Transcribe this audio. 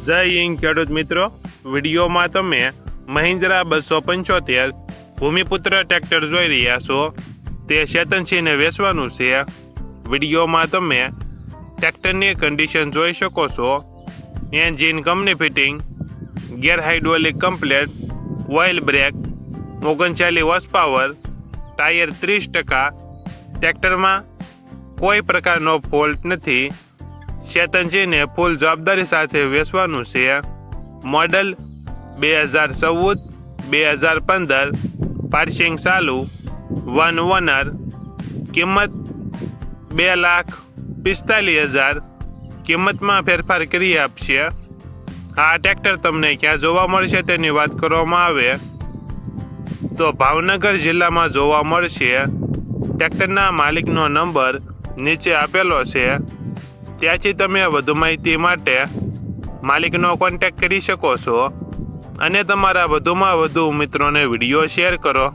જય હિન્દ ખેડૂત મિત્રો, વિડીયોમાં તમે મહિન્દ્રા 275 ભૂમિપુત્ર ટ્રેક્ટર જોઈ રહ્યા છો. તે ચેતનસિંહને વેચવાનું છે. વિડીયોમાં તમે ટ્રેક્ટરની કન્ડિશન જોઈ શકો છો. Engine company fitting, gear hydraulic complete, oil brake, 39 horse power, tyre 30%. ટ્રેક્ટરમાં કોઈ પ્રકારનો ફોલ્ટ નથી. ચેતનસિંહને ફૂલ જવાબદારી સાથે વેચવાનું છે. મોડલ 2014-2015, પાર્સિંગ ચાલુ, 1 ઓનર. કિંમત 2,45,000. કિંમતમાં ફેરફાર કરી આપશે. આ ટ્રેક્ટર તમને ક્યાં જોવા મળશે તેની વાત કરવામાં આવે તો ભાવનગર જિલ્લામાં જોવા મળશે. ટ્રેક્ટરના માલિકનો નંબર નીચે આપેલો છે. ત્યાંથી તમે વધુ માહિતી માટે માલિકનો કોન્ટેક્ટ કરી શકો છો અને તમારા વધુમાં વધુ મિત્રોને વિડીયો શેર કરો.